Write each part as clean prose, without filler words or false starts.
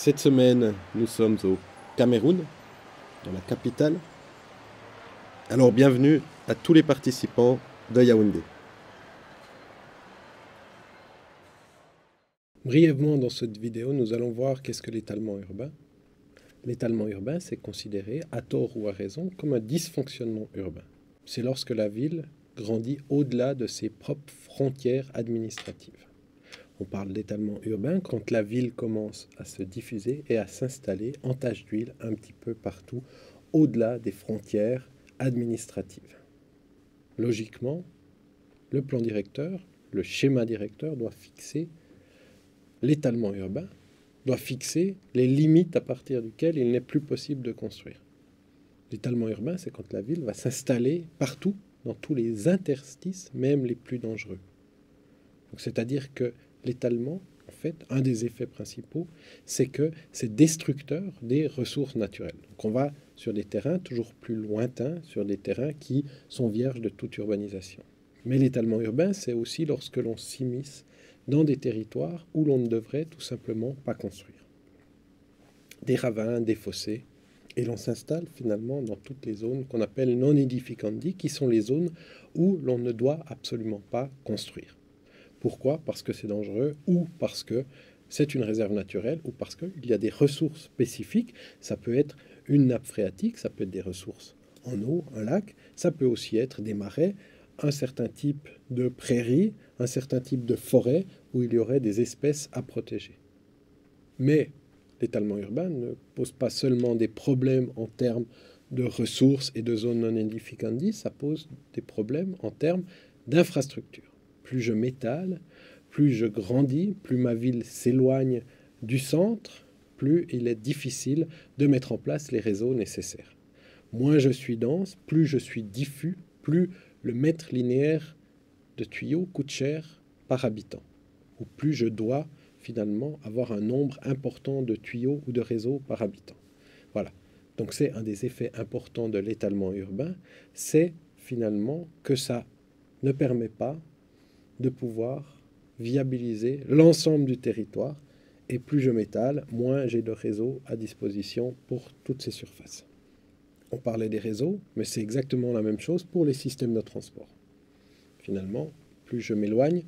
Cette semaine, nous sommes au Cameroun, dans la capitale. Alors bienvenue à tous les participants de Yaoundé. Brièvement, dans cette vidéo, nous allons voir qu'est-ce que l'étalement urbain. L'étalement urbain, c'est considéré, à tort ou à raison, comme un dysfonctionnement urbain. C'est lorsque la ville grandit au-delà de ses propres frontières administratives. On parle d'étalement urbain quand la ville commence à se diffuser et à s'installer en tache d'huile un petit peu partout, au-delà des frontières administratives. Logiquement, le plan directeur, le schéma directeur doit fixer l'étalement urbain, doit fixer les limites à partir duquel il n'est plus possible de construire. L'étalement urbain, c'est quand la ville va s'installer partout, dans tous les interstices, même les plus dangereux. C'est-à-dire que l'étalement, en fait, un des effets principaux, c'est que c'est destructeur des ressources naturelles. Donc on va sur des terrains toujours plus lointains, sur des terrains qui sont vierges de toute urbanisation. Mais l'étalement urbain, c'est aussi lorsque l'on s'immisce dans des territoires où l'on ne devrait tout simplement pas construire. Des ravins, des fossés, et l'on s'installe finalement dans toutes les zones qu'on appelle non edificandi, qui sont les zones où l'on ne doit absolument pas construire. Pourquoi? Parce que c'est dangereux, ou parce que c'est une réserve naturelle, ou parce qu'il y a des ressources spécifiques. Ça peut être une nappe phréatique, ça peut être des ressources en eau, un lac, ça peut aussi être des marais, un certain type de prairies, un certain type de forêt, où il y aurait des espèces à protéger. Mais l'étalement urbain ne pose pas seulement des problèmes en termes de ressources et de zones non edificandi, ça pose des problèmes en termes d'infrastructures. Plus je m'étale, plus je grandis, plus ma ville s'éloigne du centre, plus il est difficile de mettre en place les réseaux nécessaires. Moins je suis dense, plus je suis diffus, plus le mètre linéaire de tuyaux coûte cher par habitant. Ou plus je dois finalement avoir un nombre important de tuyaux ou de réseaux par habitant. Voilà. Donc c'est un des effets importants de l'étalement urbain, c'est finalement que ça ne permet pas de pouvoir viabiliser l'ensemble du territoire. Et plus je m'étale, moins j'ai de réseaux à disposition pour toutes ces surfaces. On parlait des réseaux, mais c'est exactement la même chose pour les systèmes de transport. Finalement, plus je m'éloigne,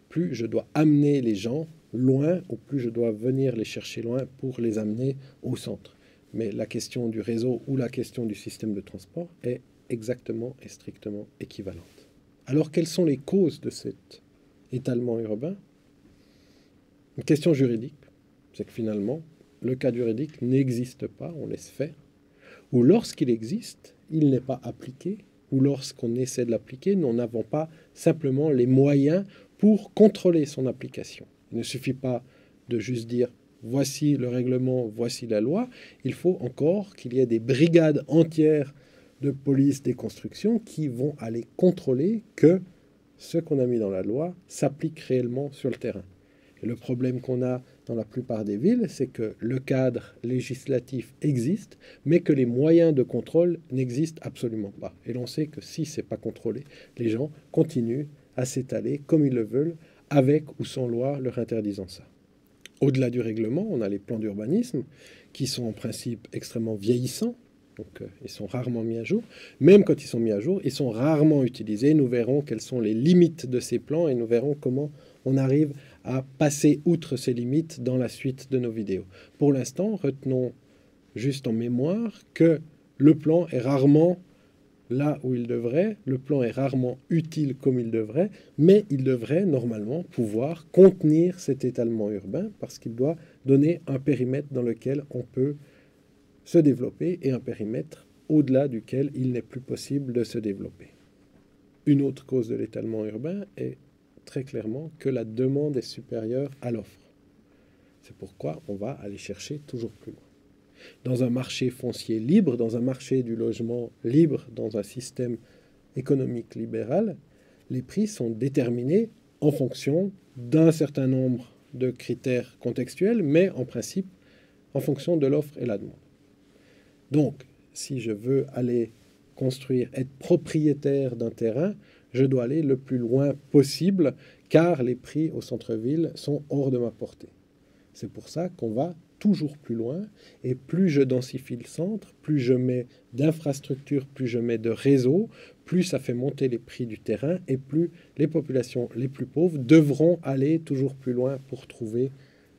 plus je dois amener les gens loin, ou plus je dois venir les chercher loin pour les amener au centre. Mais la question du réseau ou la question du système de transport est exactement et strictement équivalente. Alors, quelles sont les causes de cet étalement urbain? Une question juridique, c'est que finalement, le cadre juridique n'existe pas, on laisse faire, ou lorsqu'il existe, il n'est pas appliqué, ou lorsqu'on essaie de l'appliquer, nous n'avons pas simplement les moyens pour contrôler son application. Il ne suffit pas de juste dire voici le règlement, voici la loi, il faut encore qu'il y ait des brigades entières de police des constructions qui vont aller contrôler que ce qu'on a mis dans la loi s'applique réellement sur le terrain. Et le problème qu'on a dans la plupart des villes, c'est que le cadre législatif existe, mais que les moyens de contrôle n'existent absolument pas. Et l'on sait que si ce n'est pas contrôlé, les gens continuent à s'étaler comme ils le veulent, avec ou sans loi leur interdisant ça. Au-delà du règlement, on a les plans d'urbanisme qui sont en principe extrêmement vieillissants. Donc, ils sont rarement mis à jour. Même quand ils sont mis à jour, ils sont rarement utilisés. Nous verrons quelles sont les limites de ces plans et nous verrons comment on arrive à passer outre ces limites dans la suite de nos vidéos. Pour l'instant, retenons juste en mémoire que le plan est rarement là où il devrait, le plan est rarement utile comme il devrait, mais il devrait normalement pouvoir contenir cet étalement urbain parce qu'il doit donner un périmètre dans lequel on peut se développer et un périmètre au-delà duquel il n'est plus possible de se développer. Une autre cause de l'étalement urbain est très clairement que la demande est supérieure à l'offre. C'est pourquoi on va aller chercher toujours plus loin. Dans un marché foncier libre, dans un marché du logement libre, dans un système économique libéral, les prix sont déterminés en fonction d'un certain nombre de critères contextuels, mais en principe en fonction de l'offre et la demande. Donc, si je veux aller construire, être propriétaire d'un terrain, je dois aller le plus loin possible, car les prix au centre-ville sont hors de ma portée. C'est pour ça qu'on va toujours plus loin, et plus je densifie le centre, plus je mets d'infrastructures, plus je mets de réseaux, plus ça fait monter les prix du terrain, et plus les populations les plus pauvres devront aller toujours plus loin pour trouver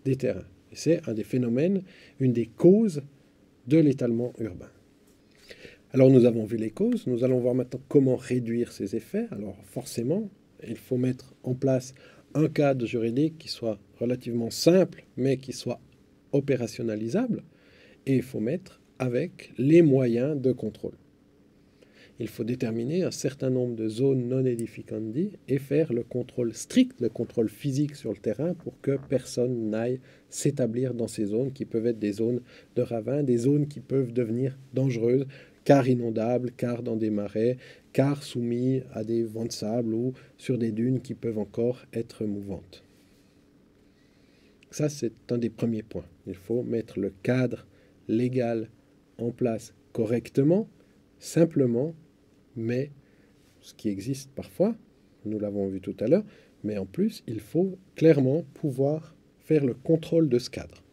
des terrains. Et c'est un des phénomènes, une des causes de l'étalement urbain. Alors nous avons vu les causes, nous allons voir maintenant comment réduire ces effets. Alors forcément, il faut mettre en place un cadre juridique qui soit relativement simple, mais qui soit opérationnalisable, et il faut mettre avec les moyens de contrôle. Il faut déterminer un certain nombre de zones non edificandi et faire le contrôle strict, le contrôle physique sur le terrain pour que personne n'aille s'établir dans ces zones qui peuvent être des zones de ravins, des zones qui peuvent devenir dangereuses, car inondables, car dans des marais, car soumis à des vents de sable ou sur des dunes qui peuvent encore être mouvantes. Ça, c'est un des premiers points. Il faut mettre le cadre légal en place correctement, simplement, mais ce qui existe parfois, nous l'avons vu tout à l'heure, mais en plus, il faut clairement pouvoir faire le contrôle de ce cadre.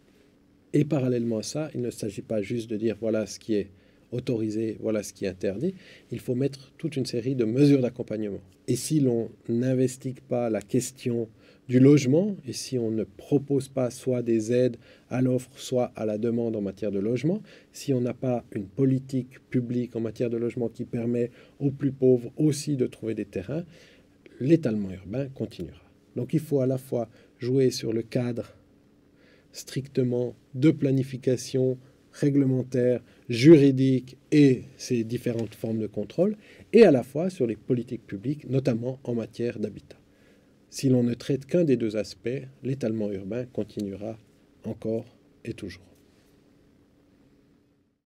Et parallèlement à ça, il ne s'agit pas juste de dire voilà ce qui est autorisé, voilà ce qui est interdit. Il faut mettre toute une série de mesures d'accompagnement. Et si l'on n'investigue pas la question du logement, et si on ne propose pas soit des aides à l'offre, soit à la demande en matière de logement, si on n'a pas une politique publique en matière de logement qui permet aux plus pauvres aussi de trouver des terrains, l'étalement urbain continuera. Donc il faut à la fois jouer sur le cadre strictement de planification réglementaire, juridique et ces différentes formes de contrôle, et à la fois sur les politiques publiques, notamment en matière d'habitat. Si l'on ne traite qu'un des deux aspects, l'étalement urbain continuera encore et toujours.